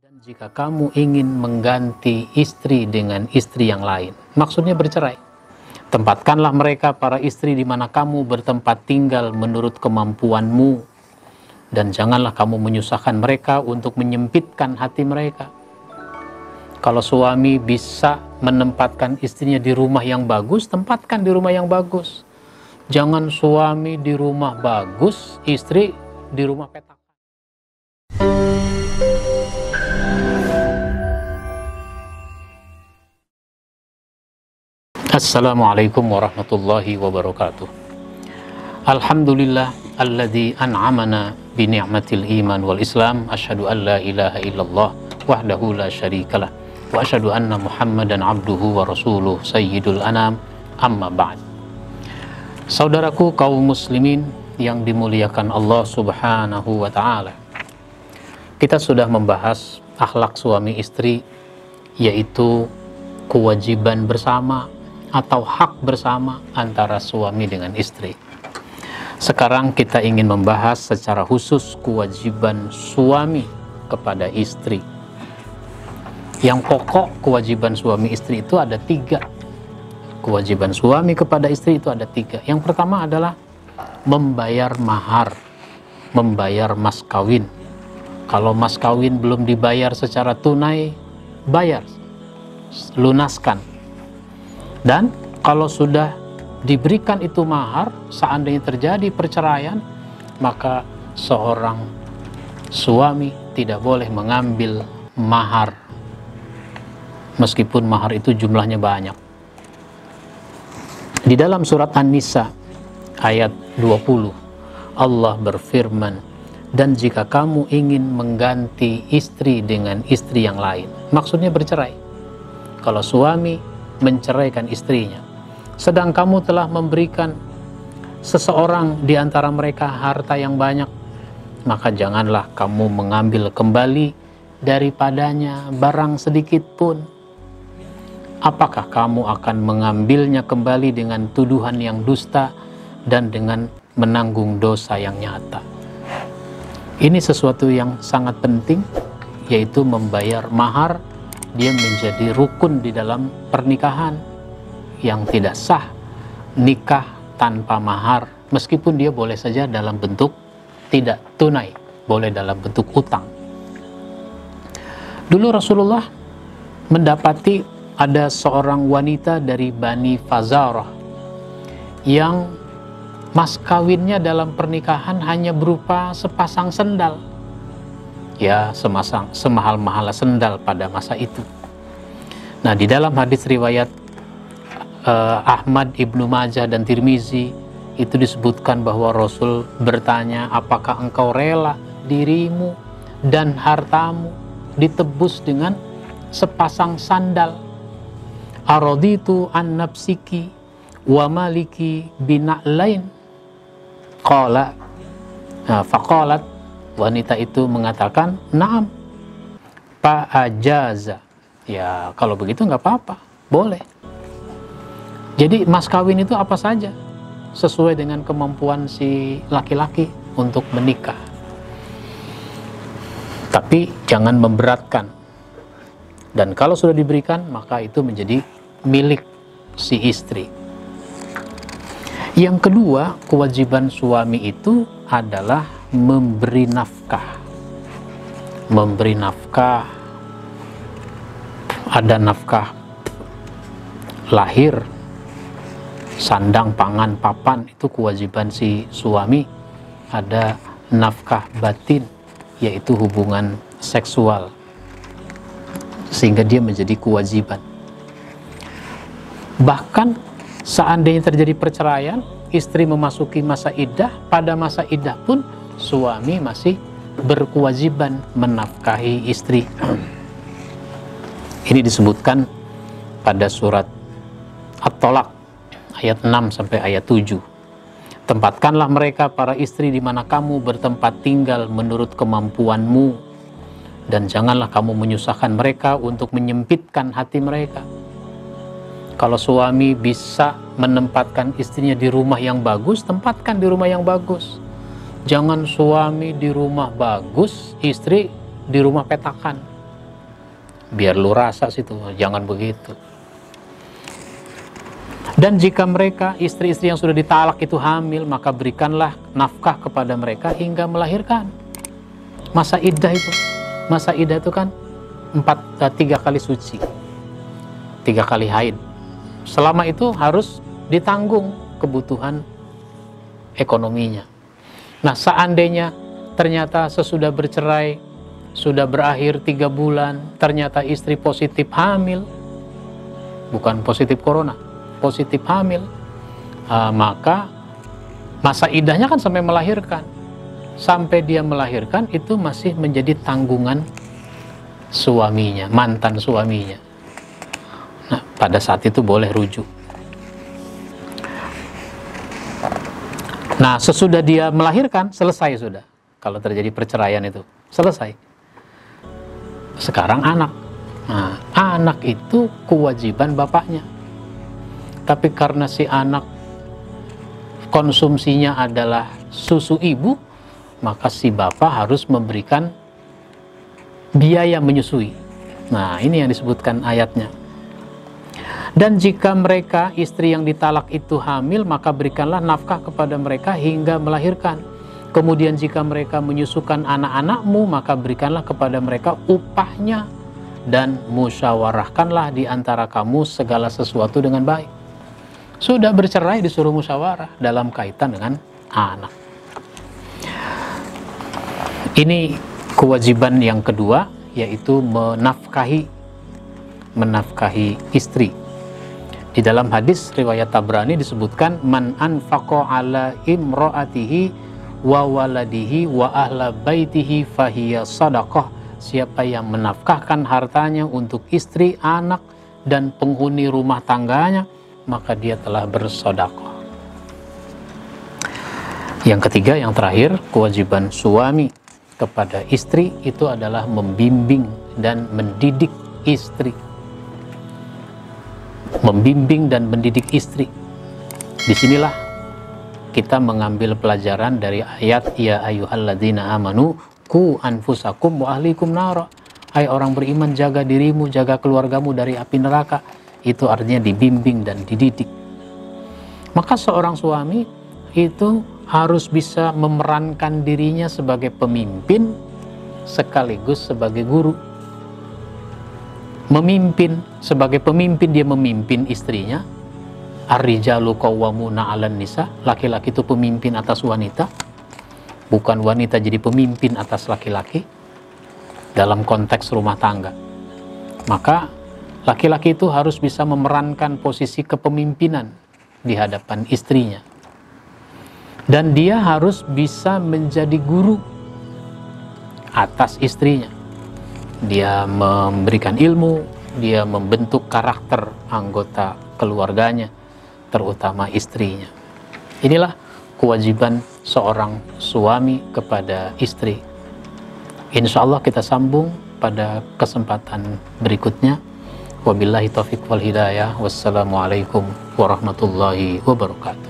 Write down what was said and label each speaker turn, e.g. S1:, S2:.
S1: Dan jika kamu ingin mengganti istri dengan istri yang lain, maksudnya bercerai, tempatkanlah mereka para istri di mana kamu bertempat tinggal menurut kemampuanmu, dan janganlah kamu menyusahkan mereka untuk menyempitkan hati mereka. Kalau suami bisa menempatkan istrinya di rumah yang bagus, tempatkan di rumah yang bagus. Jangan suami di rumah bagus, istri di rumah petakan. Assalamualaikum warahmatullahi wabarakatuh. Alhamdulillah alladzi an'amana bi ni'matil iman wal islam. Asyhadu an la ilaha illallah wahdahu la syarikalah wa asyhadu anna Muhammadan abduhu wa rasuluh sayyidul anam. Amma ba'd. Saudaraku kaum muslimin yang dimuliakan Allah Subhanahu wa taala. Kita sudah membahas akhlak suami istri, yaitu kewajiban bersama atau hak bersama antara suami dengan istri. Sekarang kita ingin membahas secara khusus kewajiban suami kepada istri. Yang pokok kewajiban suami istri itu ada 3. Kewajiban suami kepada istri itu ada 3. Yang pertama adalah membayar mahar, membayar mas kawin. Kalau mas kawin belum dibayar secara tunai, bayar, lunaskan. Dan kalau sudah diberikan itu mahar, seandainya terjadi perceraian, maka seorang suami tidak boleh mengambil mahar, meskipun mahar itu jumlahnya banyak. Di dalam surat An-Nisa ayat 20, Allah berfirman, dan jika kamu ingin mengganti istri dengan istri yang lain, maksudnya bercerai. Kalau suami menceraikan istrinya, sedang kamu telah memberikan seseorang di antara mereka harta yang banyak, maka janganlah kamu mengambil kembali daripadanya barang sedikit pun. Apakah kamu akan mengambilnya kembali dengan tuduhan yang dusta dan dengan menanggung dosa yang nyata? Ini sesuatu yang sangat penting, yaitu membayar mahar. Dia menjadi rukun di dalam pernikahan. Yang tidak sah nikah tanpa mahar, meskipun dia boleh saja dalam bentuk tidak tunai, boleh dalam bentuk utang. Dulu Rasulullah mendapati ada seorang wanita dari Bani Fazarah yang mas kawinnya dalam pernikahan hanya berupa sepasang sendal. Ya, semahal-mahal sendal pada masa itu. Nah, di dalam hadis riwayat Ahmad, Ibnu Majah, dan Tirmizi itu disebutkan bahwa Rasul bertanya, apakah engkau rela dirimu dan hartamu ditebus dengan sepasang sandal? Araditu an nafsiki wa maliki bina'lain. Qala faqalat, wanita itu mengatakan, na'am, fa'ajaza. Ya, kalau begitu nggak apa-apa, boleh. Jadi mas kawin itu apa saja, sesuai dengan kemampuan si laki-laki untuk menikah. Tapi jangan memberatkan. Dan kalau sudah diberikan, maka itu menjadi milik si istri. Yang kedua, kewajiban suami itu adalah memberi nafkah. Memberi nafkah, ada nafkah lahir, sandang, pangan, papan, itu kewajiban si suami. Ada nafkah batin, yaitu hubungan seksual, sehingga dia menjadi kewajiban. Bahkan seandainya terjadi perceraian, istri memasuki masa iddah, pada masa iddah pun suami masih berkewajiban menafkahi istri. Ini disebutkan pada surat At-Tolak ayat 6 sampai ayat 7. Tempatkanlah mereka para istri di mana kamu bertempat tinggal menurut kemampuanmu, dan janganlah kamu menyusahkan mereka untuk menyempitkan hati mereka. Kalau suami bisa menempatkan istrinya di rumah yang bagus, tempatkan di rumah yang bagus. Jangan suami di rumah bagus, istri di rumah petakan. biar lu rasa situ, jangan begitu. Dan jika mereka, istri-istri yang sudah ditalak itu hamil, maka berikanlah nafkah kepada mereka hingga melahirkan. Masa iddah itu kan 3 kali suci, 3 kali haid. Selama itu harus ditanggung kebutuhan ekonominya. Nah, seandainya ternyata sesudah bercerai, sudah berakhir 3 bulan, ternyata istri positif hamil, bukan positif corona, positif hamil, maka masa iddahnya kan sampai melahirkan. Sampai dia melahirkan itu masih menjadi tanggungan suaminya, mantan suaminya. Nah, pada saat itu boleh rujuk. Nah, sesudah dia melahirkan, selesai sudah. Kalau terjadi perceraian itu, selesai. Sekarang anak. Nah, anak itu kewajiban bapaknya. Tapi karena si anak konsumsinya adalah susu ibu, maka si bapak harus memberikan biaya menyusui. Nah, ini yang disebutkan ayatnya. Dan jika mereka, istri yang ditalak itu hamil, maka berikanlah nafkah kepada mereka hingga melahirkan. Kemudian jika mereka menyusukan anak-anakmu, maka berikanlah kepada mereka upahnya. Dan musyawarahkanlah di antara kamu segala sesuatu dengan baik. Sudah bercerai disuruh musyawarah dalam kaitan dengan anak. Ini kewajiban yang kedua, yaitu menafkahi istri. Di dalam hadis riwayat Tabrani disebutkan, man anfaqa ala imra'atihi wa waladihi wa ahla baitihi fahiya sadaqah. Siapa yang menafkahkan hartanya untuk istri, anak, dan penghuni rumah tangganya, maka dia telah bersedekah. Yang ketiga, yang terakhir, kewajiban suami kepada istri itu adalah membimbing dan mendidik istri. Membimbing dan mendidik istri. Disinilah kita mengambil pelajaran dari ayat ya ayyuhalladzina amanu qu anfusakum wa ahlikum nara. Hai orang beriman, jaga dirimu, jaga keluargamu dari api neraka. Itu artinya dibimbing dan dididik. Maka seorang suami itu harus bisa memerankan dirinya sebagai pemimpin sekaligus sebagai guru. Memimpin, sebagai pemimpin dia memimpin istrinya. Ar-rijalu qawwamuna 'alan nisa, laki-laki itu pemimpin atas wanita, bukan wanita jadi pemimpin atas laki-laki dalam konteks rumah tangga. Maka laki-laki itu harus bisa memerankan posisi kepemimpinan di hadapan istrinya. Dan dia harus bisa menjadi guru atas istrinya. Dia memberikan ilmu, dia membentuk karakter anggota keluarganya, terutama istrinya. Inilah kewajiban seorang suami kepada istri. Insya Allah kita sambung pada kesempatan berikutnya. Wabillahi taufiq wal hidayah. Wassalamualaikum warahmatullahi wabarakatuh.